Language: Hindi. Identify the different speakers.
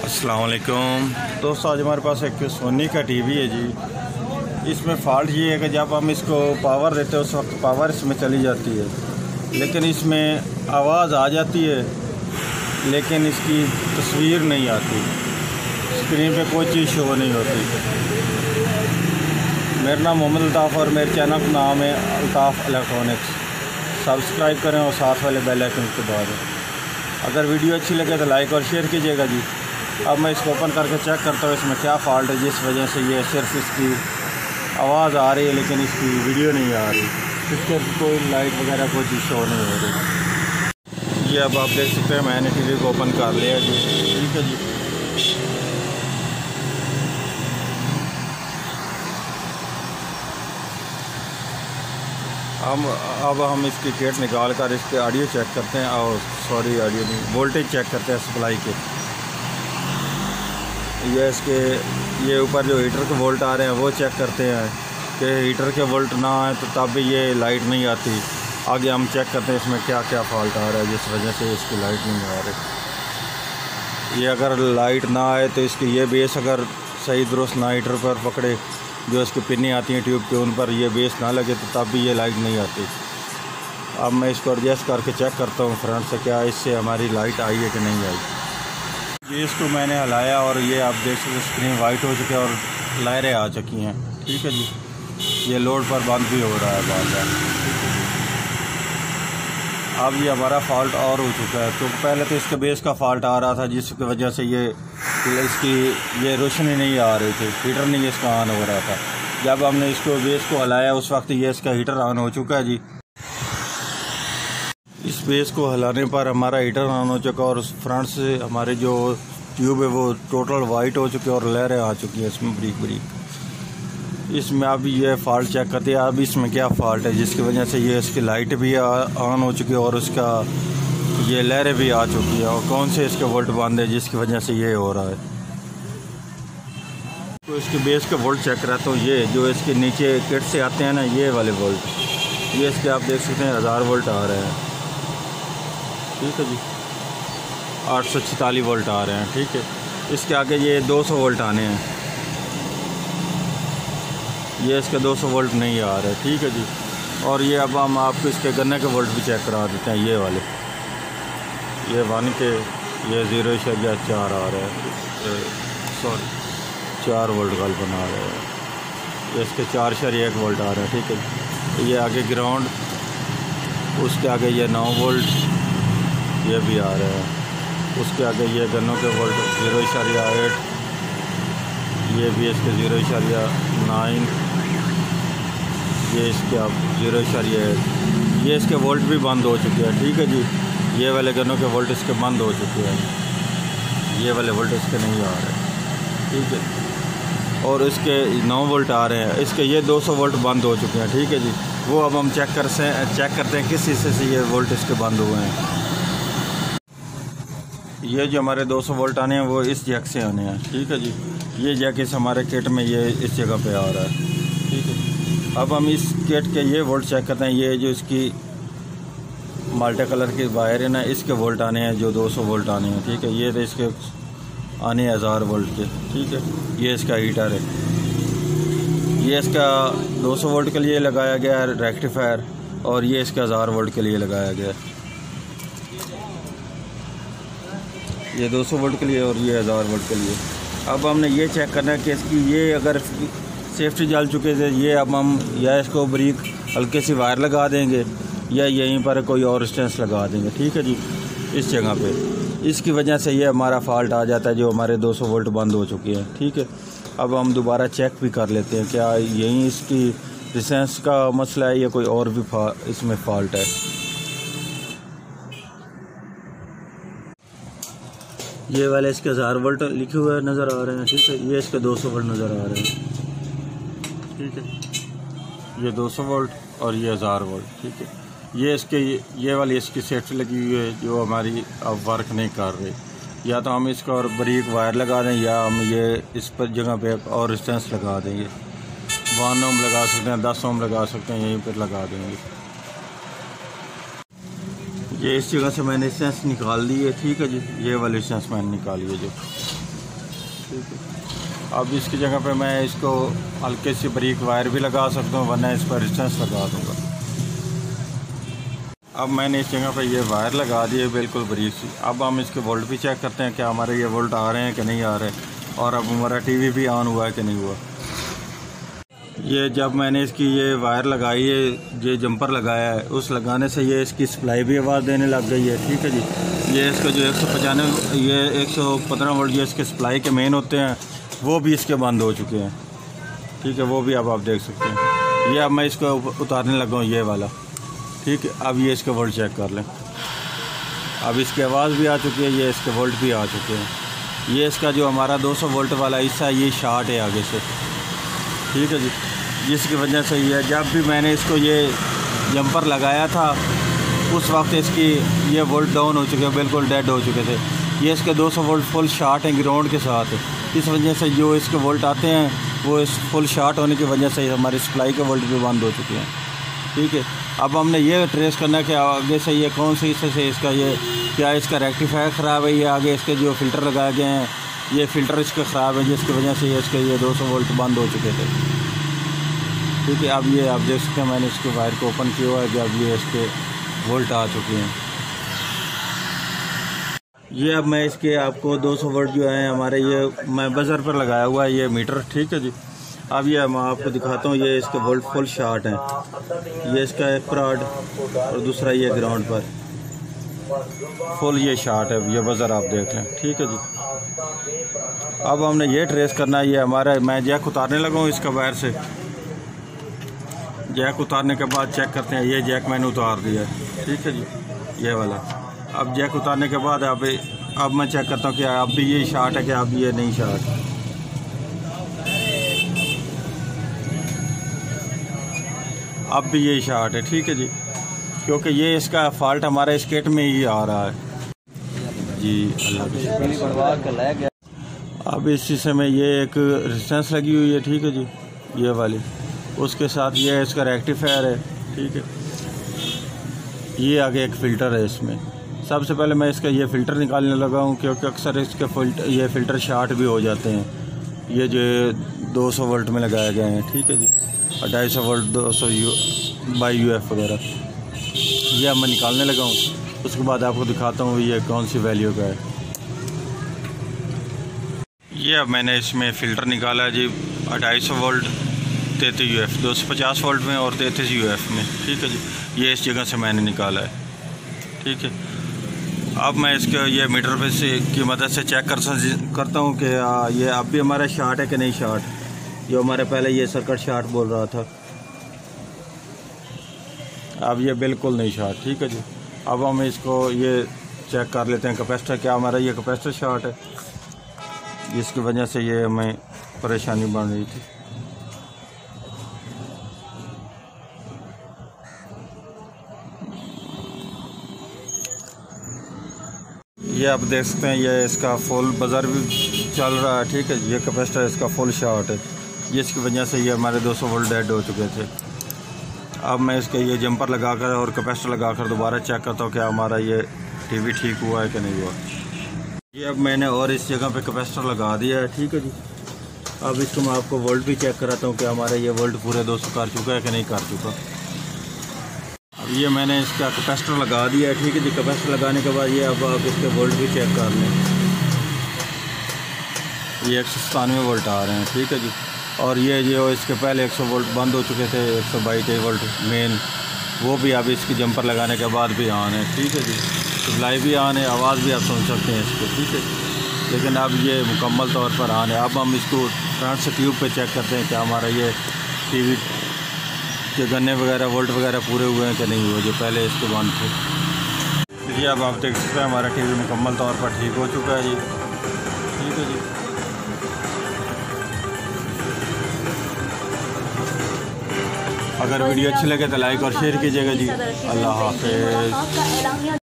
Speaker 1: अस्सलाम वालेकुम दोस्तों, आज हमारे पास एक सोनी का टीवी है जी। इसमें फ़ॉल्ट ये है कि जब हम इसको पावर देते हैं उस वक्त पावर इसमें चली जाती है, लेकिन इसमें आवाज़ आ जाती है, लेकिन इसकी तस्वीर नहीं आती, स्क्रीन पे कोई चीज़ शो नहीं होती। मेरा नाम मोहम्मद अल्ताफ़ और मेरे चैनल का नाम है अल्ताफ़ इलेक्ट्रॉनिक्स। सब्सक्राइब करें और साथ वाले बेल आइकन को दबा दें। अगर वीडियो अच्छी लगे तो लाइक और शेयर कीजिएगा जी। अब मैं इसको ओपन करके चेक करता हूँ इसमें क्या फ़ॉल्ट है, जिस वजह से ये सिर्फ इसकी आवाज़ आ रही है लेकिन इसकी वीडियो नहीं आ रही, इसके कोई लाइट वगैरह कोई चीज़ शो नहीं हो रही। ये अब आप देख सकते हैं मैंने टीवी को ओपन कर लिया जी। ठीक है जी। अब हम इसकी केट निकाल कर इसके ऑडियो चेक करते हैं, और सॉरी ऑडियो नहीं, वोल्टेज चेक करते हैं सप्लाई के। ये ऊपर जो हीटर के वोल्ट आ रहे हैं वो चेक करते हैं कि हीटर के वोल्ट ना आए तो तब भी ये लाइट नहीं आती। आगे हम चेक करते हैं इसमें क्या क्या फ़ॉल्ट आ रहा है जिस वजह से इसकी लाइट नहीं आ रही। ये अगर लाइट ना आए तो इसकी ये बेस अगर सही दुरुस्त ना हीटर पर पकड़े, जो इसकी पिनें आती हैं ट्यूब के उन पर ये बेस ना लगे तो तब भी ये लाइट नहीं आती। अब मैं इसको एडजस्ट करके चेक करता हूँ फ्रंट से क्या इससे हमारी लाइट आई है कि नहीं आई। ये इसको मैंने हिलाया और ये आप देख सकते स्क्रीन वाइट हो चुकी है और लाइटें आ चुकी हैं। ठीक है जी। ये लोड पर बंद भी हो रहा है बार बार। अब ये हमारा फ़ॉल्ट और हो चुका है, तो पहले तो इसके बेस का फ़ॉल्ट आ रहा था जिसकी वजह से इसकी ये रोशनी नहीं आ रही थी, हीटर नहीं इसका ऑन हो रहा था। जब हमने इसको बेस को हिलाया उस वक्त ये इसका हीटर ऑन हो चुका है जी। इस बेस को हिलाने पर हमारा हीटर ऑन हो चुका और उस फ्रंट से हमारे जो ट्यूब है वो टोटल वाइट हो चुकी है और लहरें आ चुकी हैं इसमें ब्रीक ब्रीक। इसमें अब ये फ़ॉल्ट चेक करते हैं अब इसमें क्या फ़ॉल्ट है जिसकी वजह से ये इसकी लाइट भी ऑन हो चुकी है और उसका ये लहरें भी आ चुकी है, और कौन से इसके वोल्ट बंद है जिसकी वजह से ये हो रहा है। तो इसके बेस के वोल्ट चेक करा तो ये जो इसके नीचे किट से आते हैं ना, ये वाले वोल्ट, ये इसके आप देख सकते हैं 1000 वोल्ट आ रहे हैं। ठीक है जी। 846 वोल्ट आ रहे हैं। ठीक है। इसके आगे ये 200 वोल्ट आने हैं, ये इसके 200 वोल्ट नहीं आ रहे। ठीक है जी। और ये अब हम आपको इसके गन्ने के वोल्ट भी चेक करा देते हैं। ये वाले ये 1 के ये 0.4 आ रहे हैं, सॉरी 4 वोल्ट गल बना रहे हैं। इसके 4.1 वोल्ट आ रहे हैं। ठीक है। ये आगे ग्राउंड, उसके आगे ये 9 वोल्ट ये भी आ रहे हैं। उसके आगे ये गन्नों के वोल्ट 0.8, ये भी इसके 0.9, ये इसके आप 0.8, ये इसके वोल्ट भी बंद हो चुके हैं। ठीक है जी। ये वाले गन्नों के वोल्ट इसके बंद हो चुके हैं, ये वाले वोल्ट इसके नहीं आ रहे। ठीक है। और इसके 9 वोल्ट आ रहे हैं, इसके ये 200 वोल्ट बंद हो चुके हैं। ठीक है जी। वो अब हम चेक करते हैं किस हिस्से से ये वोल्ट इसके बंद हुए हैं। ये जो हमारे 200 वोल्ट आने हैं वो इस जैक से आने हैं। ठीक है जी। ये जैक इस हमारे किट में ये इस जगह पे आ रहा है। ठीक है। अब हम इस किट के ये वोल्ट चेक करते हैं। ये जो इसकी माल्टे कलर की वायर है ना, इसके वोल्ट आने हैं जो 200 वोल्ट आने हैं। ठीक है। ये तो इसके आने 1000 वोल्ट के। ठीक है। ये इसका हीटर है, ये इसका 200 वोल्ट के लिए लगाया गया है रेक्टिफायर, और ये इसका 1000 वोल्ट के लिए लगाया गया है। ये 200 वोल्ट के लिए और ये 1000 वोल्ट के लिए। अब हमने ये चेक करना है कि इसकी ये अगर सेफ्टी जल चुके थे, ये अब हम या इसको ब्रीक हल्के सी वायर लगा देंगे या यहीं पर कोई और स्टेंस लगा देंगे। ठीक है जी। इस जगह पे इसकी वजह से ये हमारा फ़ॉल्ट आ जाता है जो हमारे 200 वोल्ट बंद हो चुके हैं। ठीक है। अब हम दोबारा चेक भी कर लेते हैं क्या यहीं इसकी रेजिस्टेंस का मसला है या कोई और भी इसमें फ़ॉल्ट है। ये वाले इसके 1000 वोल्ट लिखे हुए नज़र आ रहे हैं। ठीक है। ये इसके 200 वोल्ट नज़र आ रहे हैं। ठीक है। ये 200 वोल्ट और ये 1000 वोल्ट। ठीक है। ये इसके ये वाली इसकी सेफ्टी लगी हुई है जो हमारी अब वर्क नहीं कर रही। या तो हम इसका और बारीक वायर लगा दें या हम ये इस पर जगह पे और रेजिस्टेंस लगा देंगे। 1 ओम लगा सकते हैं, 10 ओम लगा सकते हैं, यहीं पर लगा देंगे। ये इस जगह से मैंने सेंस निकाल दी है। ठीक है जी। ये वाली सेंस मैंने निकाली है जो ठीक है। अब इसकी जगह पे मैं इसको हल्के सी बारीक वायर भी लगा सकता हूँ, वरना इस पर रेजिस्टेंस लगा दूँगा। अब मैंने इस जगह पे ये वायर लगा दी है बिल्कुल बारीक सी। अब हम इसके वोल्ट भी चेक करते हैं, क्या हमारे ये वोल्ट आ रहे हैं कि नहीं आ रहे, और अब हमारा टीवी भी ऑन हुआ है कि नहीं हुआ। ये जब मैंने इसकी ये वायर लगाई है, ये जंपर लगाया है, उस लगाने से ये इसकी सप्लाई भी आवाज़ देने लग गई है। ठीक है जी। ये इसका जो 115 वोल्ट जो इसके सप्लाई के मेन होते हैं वो भी इसके बंद हो चुके हैं। ठीक है, वो भी अब आप देख सकते हैं। ये अब मैं इसको उतारने लगा हूँ, ये वाला। ठीक है, अब ये इसके वोल्ट चेक कर लें। अब इसकी आवाज़ भी आ चुकी है, ये इसके वोल्ट भी आ चुके हैं। ये इसका जो हमारा 200 वोल्ट वाला हिस्सा ये शार्ट है आगे से। ठीक है जी, जिसकी वजह से ये जब भी मैंने इसको ये जंपर लगाया था उस वक्त इसकी ये वोल्ट डाउन हो चुके हैं, बिल्कुल डेड हो चुके थे। ये इसके 200 वोल्ट फुल शार्ट हैं ग्राउंड के साथ। इस वजह से जो इसके वोल्ट आते हैं वो इस फुल शार्ट होने की वजह से हमारी सप्लाई के वोल्ट भी बंद हो चुके हैं। ठीक है, अब हमने ये ट्रेस करना है कि आगे से ये कौन से हिस्से से इसका ये क्या इसका रेक्टिफायर ख़राब है, ये आगे इसके जो फ़िल्टर लगाए गए हैं ये फ़िल्टर इसके ख़राब है, जिसकी वजह से ये इसके ये 200 वोल्ट बंद हो चुके थे। ठीक है, अब ये आप देख सकते हैं मैंने इसके वायर को ओपन किया हुआ है कि अब ये इसके वोल्ट आ चुके हैं। ये अब मैं इसके आपको 200 वोल्ट जो है हमारे ये मैं बजर पर लगाया हुआ है ये मीटर। ठीक है जी। अब ये मैं आपको दिखाता हूँ, ये इसके वोल्ट फुल शार्ट हैं। ये इसका एक प्राड और दूसरा ये ग्राउंड पर फुल ये शार्ट है, ये बजर आप देख लें। ठीक है जी। अब हमने ये ट्रेस करना है, ये हमारा मैं जैक उतारने लगा हूँ इसका वायर से। जैक उतारने के बाद चेक करते हैं, ये जैक मैंने उतार दिया है। ठीक है जी, ये वाला। अब जैक उतारने के बाद अब मैं चेक करता हूँ कि अब भी ये शार्ट है कि अब ये नहीं शार्ट। अब भी ये शार्ट है। ठीक है जी, क्योंकि ये इसका फॉल्ट हमारे स्केट में ही आ रहा है जी। अल्लाह की शुक्र। अब इस शीशे में ये एक रेजिस्टेंस लगी हुई है। ठीक है जी, ये वाली। उसके साथ ये इसका रेक्टिफायर है। ठीक है, ये आगे एक फ़िल्टर है इसमें। सबसे पहले मैं इसका ये फ़िल्टर निकालने लगा हूँ, क्योंकि अक्सर इसके ये फ़िल्टर शार्ट भी हो जाते हैं। ये जो 200 वोल्ट में लगाए गए हैं। ठीक है जी, 250 वोल्ट 200 बाई UF वगैरह। ये अब मैं निकालने लगा हूँ। उसके बाद आपको दिखाता हूँ ये कौन सी वैल्यू का है। ये अब मैंने इसमें फ़िल्टर निकाला है जी, 250 वोल्ट 33 UF, 250 वोल्ट में और 33 UF में। ठीक है जी, ये इस जगह से मैंने निकाला है। ठीक है, अब मैं इसके ये मीटर पे से की मदद से चेक करता हूँ कि ये अब भी हमारा शार्ट है कि नहीं शार्ट, जो हमारे पहले ये सर्किट शार्ट बोल रहा था। अब ये बिल्कुल नहीं शार्ट। ठीक है जी, अब हम इसको ये चेक कर लेते हैं कैपेसिटर, क्या हमारा ये कैपेसिटर शार्ट है, जिसकी वजह से ये हमें परेशानी बन रही थी। ये आप देख सकते हैं ये इसका फुल बजर भी चल रहा है। ठीक है, ये कैपेसिटर इसका फुल शॉर्ट है, जिसकी वजह से ये हमारे 200 वोल्ट डेड हो चुके थे। अब मैं इसके ये जंपर लगाकर और कैपेसिटर लगाकर दोबारा चेक करता हूँ क्या हमारा ये टीवी ठीक हुआ है कि नहीं हुआ। ये अब मैंने और इस जगह पे कैपेसिटर लगा दिया है। ठीक है जी, अब इसको मैं आपको वोल्ट भी चेक कराता हूँ कि हमारा ये वोल्ट पूरे 200 कर चुका है कि नहीं कर चुका। अब ये मैंने इसका कैपेसिटर लगा दिया है। ठीक है जी, कैपेसिटर लगाने के बाद ये अब आप इसके वोल्ट भी चेक कर लें। ये 197 वोल्ट आ रहे हैं। ठीक है जी, और ये जो इसके पहले 100 वोल्ट बंद हो चुके थे, 122 वोल्ट मेन, वो भी अब इसकी जंपर लगाने के बाद भी ऑन है। ठीक है जी, सप्लाई भी ऑन है, आवाज़ भी आप सुन सकते हैं इसको। ठीक है, लेकिन अब ये मुकम्मल तौर पर ऑन है। अब हम इसको ट्रांस ट्यूब पे चेक करते हैं कि हमारा ये टीवी के गन्ने वगैरह वोल्ट वगैरह पूरे हुए हैं कि नहीं हुए, जो पहले इसके बंद थे। जी अब आप देख सकते हैं हमारा टीवी मुकम्मल तौर पर ठीक हो चुका है जी। ठीक है जी, अगर वीडियो अच्छी लगे तो लाइक और शेयर कीजिएगा जी। अल्लाह हाफ़िज़।